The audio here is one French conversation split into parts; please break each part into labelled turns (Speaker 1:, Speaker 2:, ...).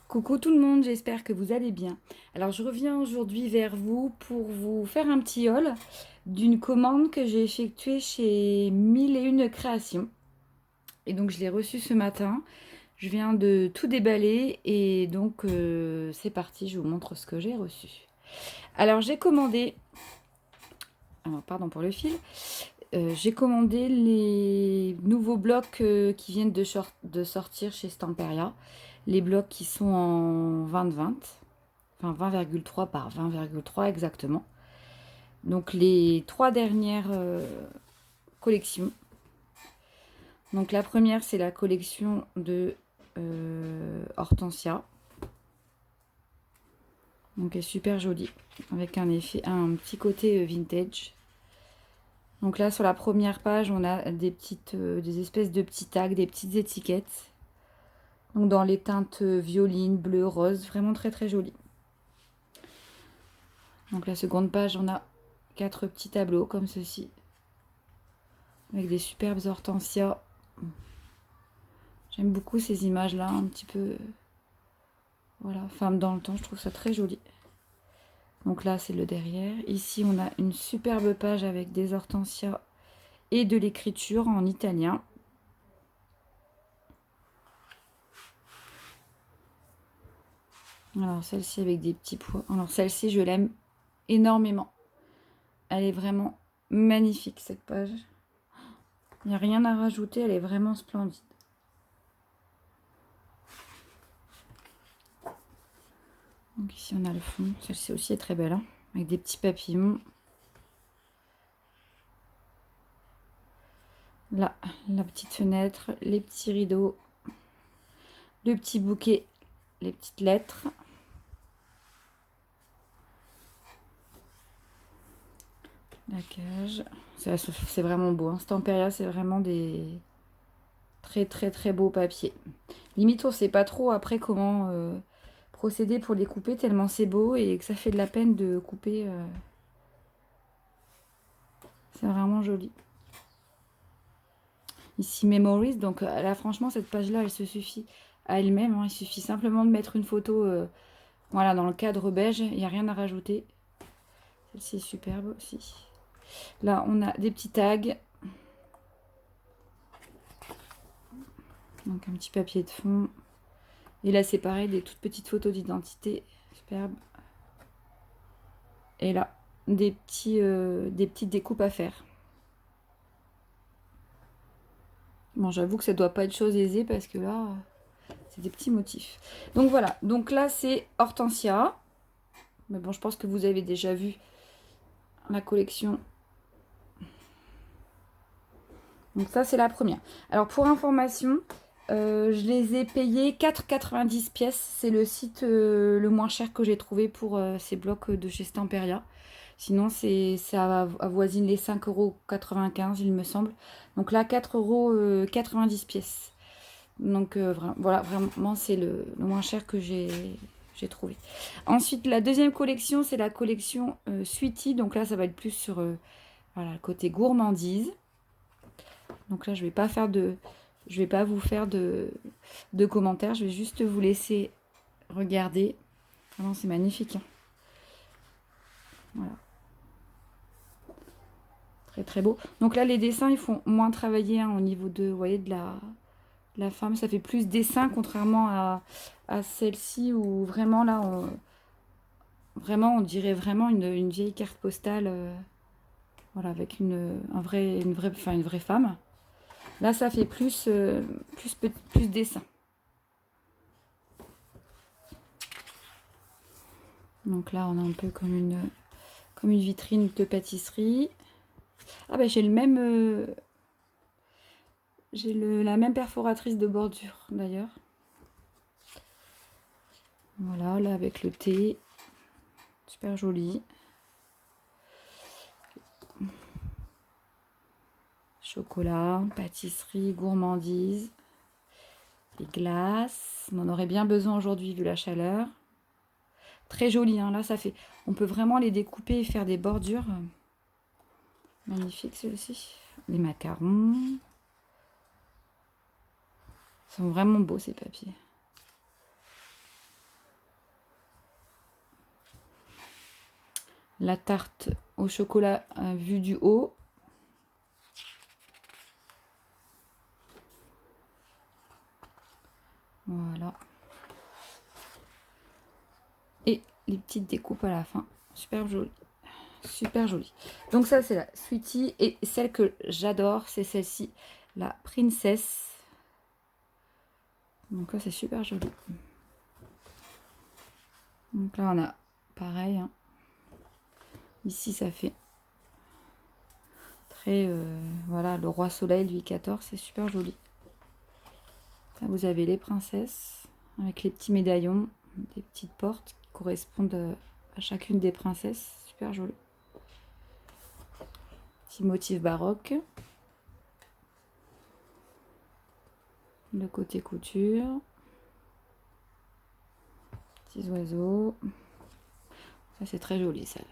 Speaker 1: Coucou tout le monde, j'espère que vous allez bien. Alors je reviens aujourd'hui vers vous pour vous faire un petit haul d'une commande que j'ai effectuée chez 1001 Créations. Et donc je l'ai reçue ce matin. Je viens de tout déballer et donc c'est parti, je vous montre ce que j'ai reçu. Alors j'ai commandé, alors, pardon pour le fil, j'ai commandé les nouveaux blocs qui viennent de sortir chez Stamperia. Les blocs qui sont en 20-20. Enfin 20,3 par 20,3 exactement. Donc les trois dernières collections. Donc la première c'est la collection de Hortensia. Donc elle est super jolie avec un petit côté vintage. Donc là sur la première page on a des espèces de petits tags, des petites étiquettes. Donc dans les teintes violine, bleu, rose, vraiment très très joli. Donc la seconde page on a 4 petits tableaux comme ceci. Avec des superbes hortensias. J'aime beaucoup ces images-là, un petit peu, voilà, femme dans le temps, je trouve ça très joli. Donc là, c'est le derrière. Ici, on a une superbe page avec des hortensias et de l'écriture en italien. Alors, celle-ci avec des petits pois. Alors, celle-ci, je l'aime énormément. Elle est vraiment magnifique, cette page. Il n'y a rien à rajouter, elle est vraiment splendide. Donc ici, on a le fond. Celle-ci aussi est très belle, hein, avec des petits papillons. Là, la petite fenêtre, les petits rideaux, le petit bouquet, les petites lettres. La cage. C'est vraiment beau. Hein. Stamperia, c'est vraiment des très très très beaux papiers. Limite, on sait pas trop après comment procéder pour les couper, tellement c'est beau et que ça fait de la peine de couper. C'est vraiment joli. Ici, Memories. Donc là, franchement, cette page-là, elle se suffit à elle-même. Hein. Il suffit simplement de mettre une photo voilà, dans le cadre beige. Il n'y a rien à rajouter. Celle-ci est superbe aussi. Là, on a des petits tags. Donc un petit papier de fond. Et là, c'est pareil, des toutes petites photos d'identité. Superbe. Et là, des petites découpes à faire. Bon, j'avoue que ça doit pas être chose aisée parce que là, c'est des petits motifs. Donc voilà. Donc là, c'est Hortensia. Mais bon, je pense que vous avez déjà vu la collection. Donc ça, c'est la première. Alors pour information, je les ai payés 4,90 pièces. C'est le site le moins cher que j'ai trouvé pour ces blocs de chez Stamperia. Sinon, ça avoisine les 5,95 €, il me semble. Donc là, 4,90 € pièces. Donc voilà, vraiment, c'est le moins cher que j'ai trouvé. Ensuite, la deuxième collection, c'est la collection Sweetie. Donc là, ça va être plus sur voilà, le côté gourmandise. Donc là, je vais pas vous faire de commentaires. Je vais juste vous laisser regarder. Vraiment, c'est magnifique. Hein. Voilà. Très très beau. Donc là, les dessins, ils font moins travailler hein, au niveau de, vous voyez, de la femme. Ça fait plus dessin, contrairement à celle-ci où vraiment là, on dirait vraiment une vieille carte postale. Voilà, avec une vraie femme. Là, ça fait plus dessin. Donc là, on a un peu comme une vitrine de pâtisserie. Ah ben j'ai le même la même perforatrice de bordure d'ailleurs. Voilà, là avec le thé. Super joli. Chocolat, pâtisserie, gourmandise. Les glaces. On en aurait bien besoin aujourd'hui vu la chaleur. Très joli, hein. Là ça fait. On peut vraiment les découper et faire des bordures. Magnifique celui-ci. Les macarons. Ils sont vraiment beaux ces papiers. la tarte au chocolat vue du haut. Voilà. Et les petites découpes à la fin. Super joli. Super joli. Donc ça, c'est la Sweetie. Et celle que j'adore, c'est celle-ci, la Princess. Donc là, c'est super joli. Donc là, on a pareil. Hein. Ici, ça fait très... voilà, le roi soleil, Louis XIV, c'est super joli. Là, vous avez les princesses avec les petits médaillons, des petites portes qui correspondent à chacune des princesses. Super joli. Petit motif baroque. Le côté couture. Petits oiseaux. Ça, c'est très joli, celle.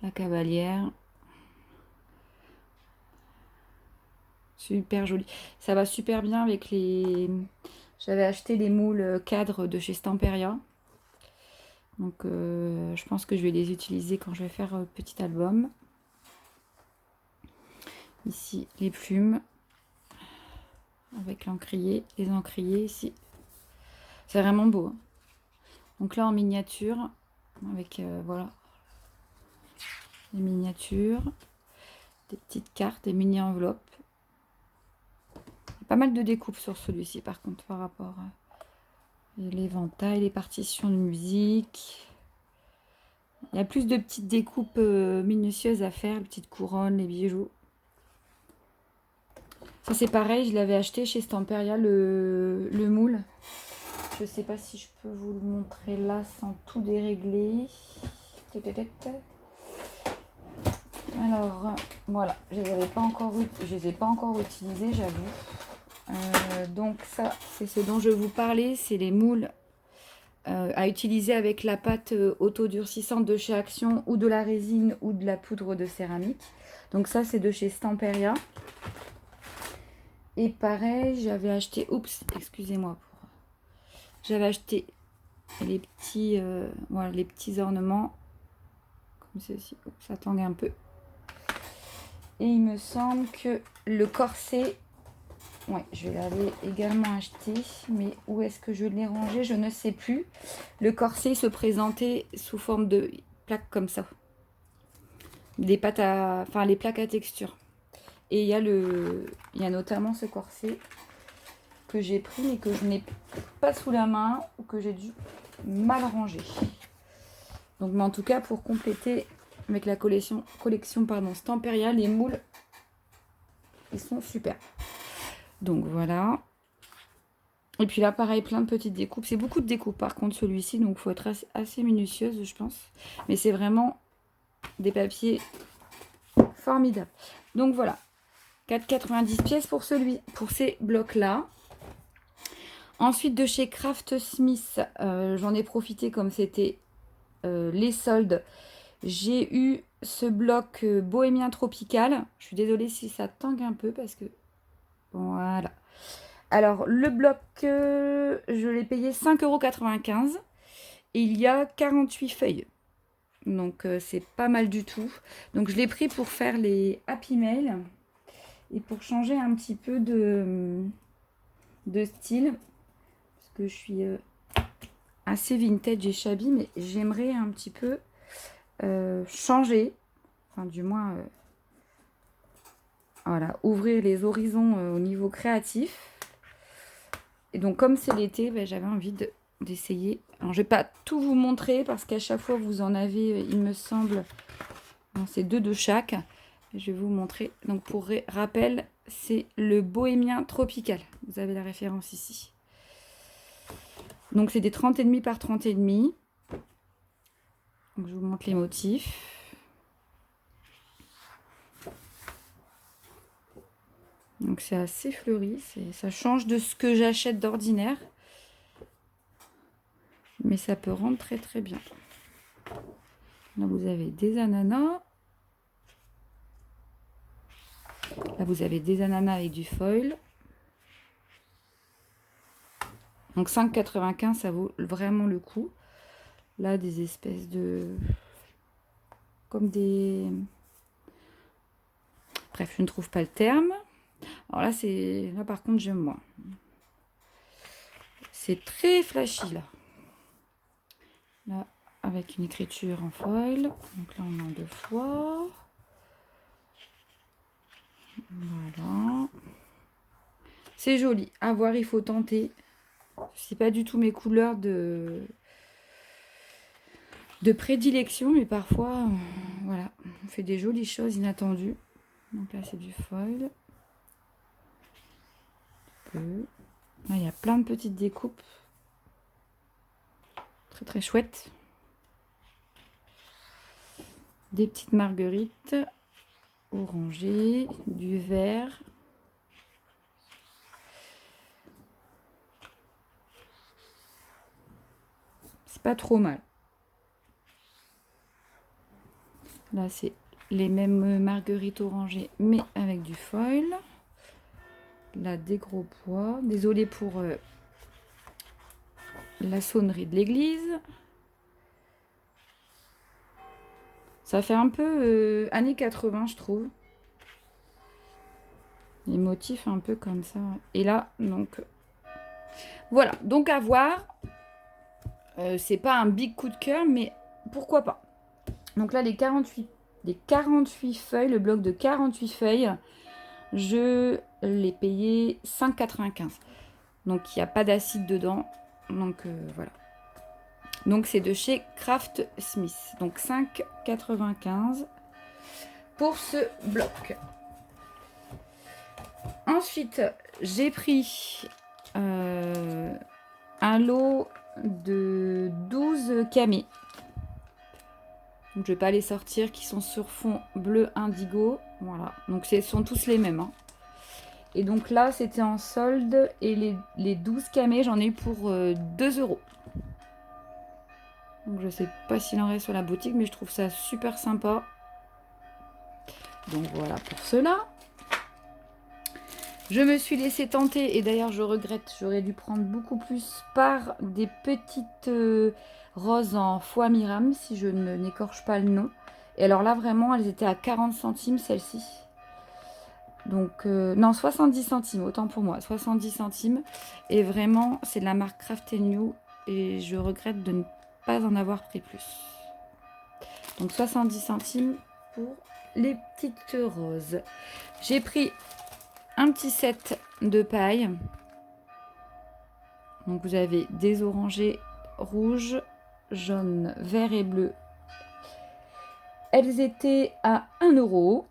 Speaker 1: La cavalière. Super joli. Ça va super bien avec les... J'avais acheté les moules cadres de chez Stamperia. Donc, je pense que je vais les utiliser quand je vais faire petit album. Ici, les plumes. Avec l'encrier. Les encriers ici. C'est vraiment beau. Hein. Donc là, en miniature. Avec, voilà. Les miniatures. Des petites cartes, des mini-enveloppes. Pas mal de découpes sur celui-ci par contre par rapport à l'éventail, les partitions de musique. Il y a plus de petites découpes minutieuses à faire, les petites couronnes, les bijoux. Ça c'est pareil, je l'avais acheté chez Stamperia le moule. Je sais pas si je peux vous le montrer là sans tout dérégler. Alors voilà, je les ai pas encore utilisés, j'avoue. Donc ça, c'est ce dont je vous parlais, c'est les moules à utiliser avec la pâte autodurcissante de chez Action ou de la résine ou de la poudre de céramique. Donc ça, c'est de chez Stamperia. Et pareil, j'avais acheté, excusez-moi, j'avais acheté les petits, voilà, les petits ornements comme ceci. Ça tangue un peu. Et il me semble que le corset, ouais, je l'avais également acheté, mais où est-ce que je l'ai rangé? Je ne sais plus. Le corset se présentait sous forme de plaques comme ça. Des pâtes à... Enfin, les plaques à texture. Et il y a notamment ce corset que j'ai pris, mais que je n'ai pas sous la main, ou que j'ai dû mal ranger. Donc, mais en tout cas, pour compléter avec la collection Stamperia, les moules, ils sont super. Donc, voilà. Et puis là, pareil, plein de petites découpes. C'est beaucoup de découpes, par contre, celui-ci. Donc, il faut être assez minutieuse, je pense. Mais c'est vraiment des papiers formidables. Donc, voilà. 4,90 pièces pour ces blocs-là. Ensuite, de chez Craftsmith, j'en ai profité comme c'était les soldes. J'ai eu ce bloc bohémien tropical. Je suis désolée si ça tangue un peu parce que... Voilà. Alors, le bloc, je l'ai payé 5,95 € et il y a 48 feuilles. Donc, c'est pas mal du tout. Donc, je l'ai pris pour faire les Happy Mail et pour changer un petit peu de style. Parce que je suis assez vintage et shabby, mais j'aimerais un petit peu changer. Enfin, du moins, voilà, ouvrir les horizons au niveau créatif. Et donc, comme c'est l'été, ben, j'avais envie d'essayer. Alors, je ne vais pas tout vous montrer parce qu'à chaque fois, vous en avez, il me semble, c'est 2 de chaque. Je vais vous montrer. Donc, pour rappel, c'est le bohémien tropical. Vous avez la référence ici. Donc, c'est des 30,5 par 30,5. Donc, je vous montre les motifs. Donc, c'est assez fleuri. Ça change de ce que j'achète d'ordinaire. Mais ça peut rendre très très bien. Là, vous avez des ananas. Là, vous avez des ananas avec du foil. Donc, 5,95 €, ça vaut vraiment le coup. Là, des espèces de comme des... Bref, je ne trouve pas le terme. Alors là, là par contre, j'aime moins. C'est très flashy, là. Là, avec une écriture en foil. Donc là, on en 2 fois. Voilà. C'est joli. À voir, il faut tenter. C'est pas du tout mes couleurs de prédilection, mais parfois, voilà, on fait des jolies choses inattendues. Donc là, c'est du foil. Là, il y a plein de petites découpes. Très très chouettes. Des petites marguerites orangées, du vert. C'est pas trop mal. Là, c'est les mêmes marguerites orangées, mais avec du foil. Là, des gros pois. Désolée pour la sonnerie de l'église. Ça fait un peu années 80, je trouve. Les motifs un peu comme ça. Et là, donc... Voilà, donc à voir. C'est pas un big coup de cœur, mais pourquoi pas. Donc là, les 48 feuilles, le bloc de 48 feuilles, je l'ai payé 5,95. Donc il n'y a pas d'acide dedans. Donc voilà. Donc c'est de chez Craft Smith. Donc 5,95 pour ce bloc. Ensuite, j'ai pris un lot de 12 camés. Donc, je ne vais pas les sortir, qui sont sur fond bleu indigo. Voilà. Donc ce sont tous les mêmes. Hein. Et donc là, c'était en solde. Et les 12 camés, j'en ai eu pour 2 euros. Donc je ne sais pas s'il en reste sur la boutique, mais je trouve ça super sympa. Donc voilà pour cela. Je me suis laissée tenter, et d'ailleurs je regrette, j'aurais dû prendre beaucoup plus, par des petites roses en foie miram, si je ne n'écorche pas le nom. Et alors là vraiment, elles étaient à 40 centimes celles-ci. Donc, non, 70 centimes, autant pour moi, 70 centimes. Et vraiment, c'est de la marque Craft New, et je regrette de ne pas en avoir pris plus. Donc 70 centimes pour les petites roses. J'ai pris un petit set de paille. Donc vous avez des orangés rouges, jaunes, verts et bleus. Elles étaient à 1 euro.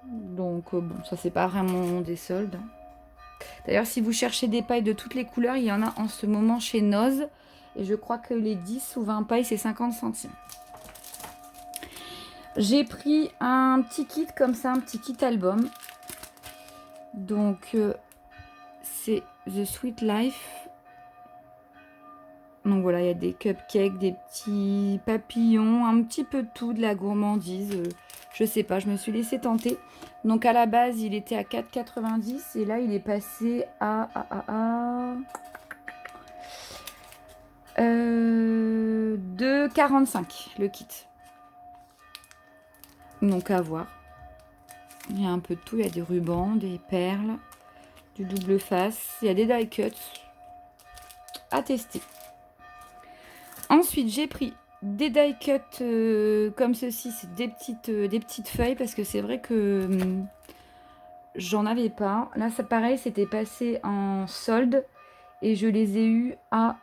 Speaker 1: Donc bon, ça c'est pas vraiment des soldes. D'ailleurs, si vous cherchez des pailles de toutes les couleurs, il y en a en ce moment chez Noz. Et je crois que les 10 ou 20 pailles, c'est 50 centimes. J'ai pris un petit kit comme ça, un petit kit album. Donc, c'est The Sweet Life. Donc voilà, il y a des cupcakes, des petits papillons, un petit peu de tout, de la gourmandise. Je sais pas, je me suis laissée tenter. Donc à la base, il était à 4,90 et là, il est passé à 2,45 le kit. Donc à voir. Il y a un peu de tout, il y a des rubans, des perles, du double face, il y a des die cuts à tester. Ensuite, j'ai pris des die cuts comme ceci, c'est des petites feuilles parce que c'est vrai que j'en avais pas. Là, c'est pareil, c'était passé en solde et je les ai eus à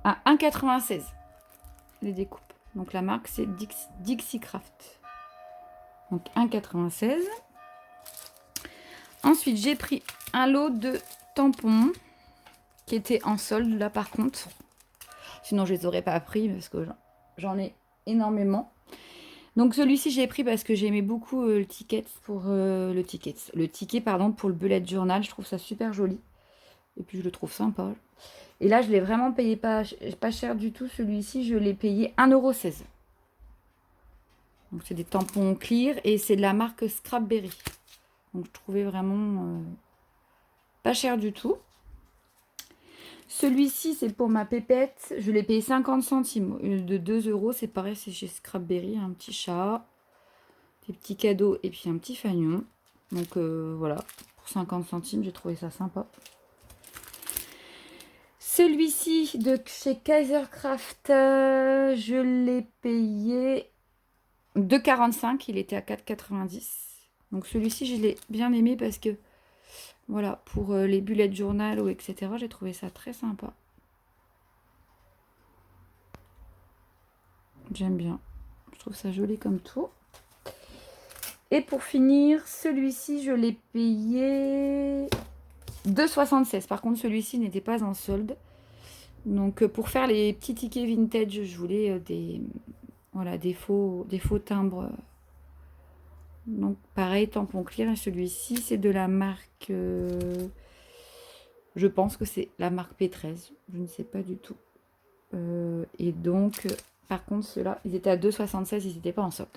Speaker 1: 1,96 les découpes. Donc la marque, c'est Dixie Craft. Donc 1,96. Ensuite, j'ai pris un lot de tampons qui étaient en solde là par contre. Sinon, je les aurais pas pris parce que j'en ai énormément. Donc celui-ci, j'ai pris parce que j'aimais beaucoup le ticket pour le ticket pardon, pour le bullet journal. Je trouve ça super joli. Et puis je le trouve sympa. Et là, je l'ai vraiment payé pas cher du tout. Celui-ci, je l'ai payé 1,16 €. Donc c'est des tampons clear et c'est de la marque Scrapberry. Donc je trouvais vraiment pas cher du tout. Celui-ci, c'est pour ma pépette. Je l'ai payé 50 centimes. De 2 €, c'est pareil, c'est chez Scrapberry. Un petit chat, des petits cadeaux et puis un petit fanion. Donc voilà, pour 50 centimes, j'ai trouvé ça sympa. Celui-ci de chez Kaisercraft, je l'ai payé 2,45. Il était à 4,90. Donc celui-ci, je l'ai bien aimé parce que, voilà, pour les bullet journal ou etc., j'ai trouvé ça très sympa. J'aime bien. Je trouve ça joli comme tout. Et pour finir, celui-ci, je l'ai payé 2,76. Par contre, celui-ci n'était pas en solde. Donc, pour faire les petits tickets vintage, je voulais voilà, des faux timbres. Donc, pareil, tampon clear. Et celui-ci, c'est de la marque... je pense que c'est la marque P13. Je ne sais pas du tout. Et donc, par contre, ceux-là, ils étaient à 2,76. Ils n'étaient pas en solde.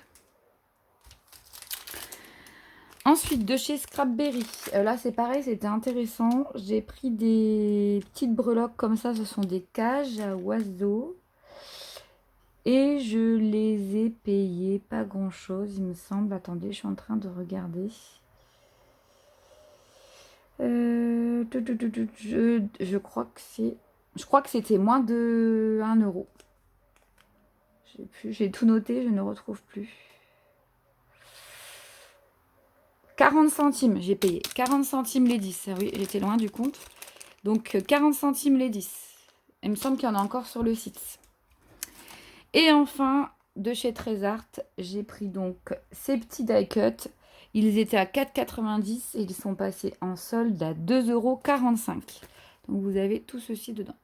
Speaker 1: Ensuite, de chez Scrapberry. Là, c'est pareil, c'était intéressant. J'ai pris des petites breloques comme ça. Ce sont des cages à oiseaux. Et je les ai payées pas grand-chose, il me semble. Attendez, je suis en train de regarder. Je crois que c'est... Je crois que c'était moins de 1 €. J'ai tout noté, je ne retrouve plus. 40 centimes, j'ai payé. 40 centimes les 10. Ah oui, j'étais loin du compte. Donc 40 centimes les 10. Il me semble qu'il y en a encore sur le site. Et enfin, de chez Trésart, j'ai pris donc ces petits die cuts. Ils étaient à 4,90 et ils sont passés en solde à 2,45 €. Donc vous avez tout ceci dedans.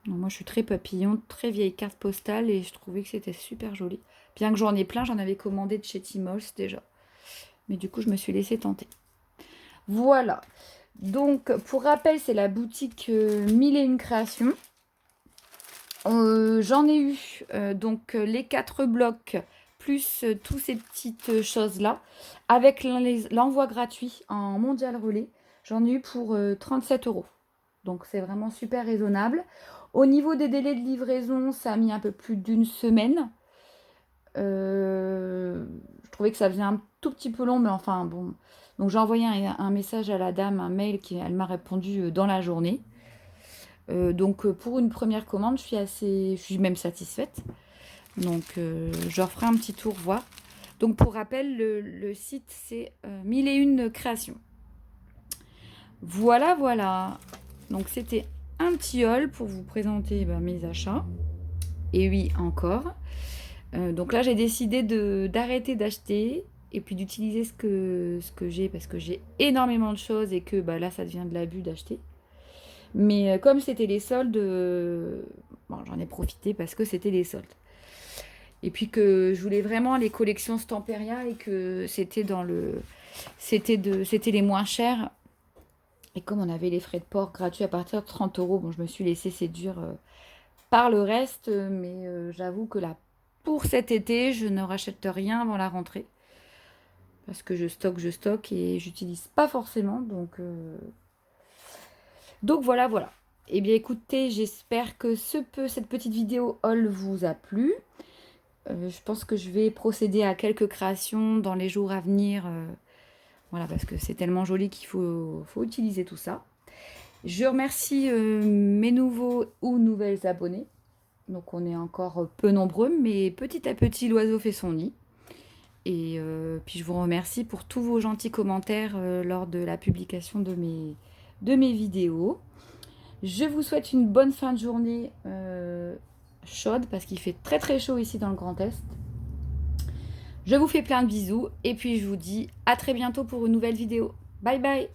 Speaker 1: Donc moi je suis très papillon, très vieille carte postale et je trouvais que c'était super joli. Bien que j'en ai plein, j'en avais commandé de chez Tmall déjà. Mais du coup je me suis laissée tenter. Voilà. Donc pour rappel, c'est la boutique 1001 créations. J'en ai eu donc les 4 blocs plus tous ces petites choses là avec l'envoi gratuit en mondial relais. J'en ai eu pour 37 €. Donc c'est vraiment super raisonnable. Au niveau des délais de livraison, ça a mis un peu plus d'1 semaine. Je trouvais que ça faisait un tout petit peu long, mais enfin bon. Donc j'ai envoyé un message à la dame, un mail, elle m'a répondu dans la journée. Donc pour une première commande, je suis même satisfaite. Donc je referai un petit tour voir. Donc pour rappel, le site c'est 1001 créations. Voilà, voilà. Donc c'était un petit haul pour vous présenter mes achats. Et oui, encore. Donc là j'ai décidé d'arrêter d'acheter et puis d'utiliser ce que j'ai parce que j'ai énormément de choses et que là ça devient de l'abus d'acheter. Mais comme c'était les soldes, bon, j'en ai profité parce que c'était les soldes. Et puis que je voulais vraiment les collections Stamperia et que c'était c'était les moins chers. Et comme on avait les frais de port gratuits à partir de 30 €, bon, je me suis laissée séduire par le reste. Mais j'avoue que là, pour cet été, je ne rachète rien avant la rentrée. Parce que je stocke et j'utilise pas forcément. Donc voilà, voilà. Eh bien écoutez, j'espère que cette petite vidéo haul vous a plu. Je pense que je vais procéder à quelques créations dans les jours à venir. Voilà, parce que c'est tellement joli qu'il faut utiliser tout ça. Je remercie mes nouveaux ou nouvelles abonnés. Donc on est encore peu nombreux, mais petit à petit l'oiseau fait son nid. Et puis je vous remercie pour tous vos gentils commentaires lors de la publication de mes vidéos. Je vous souhaite une bonne fin de journée chaude parce qu'il fait très très chaud ici dans le Grand Est. Je vous fais plein de bisous et puis je vous dis à très bientôt pour une nouvelle vidéo. Bye bye!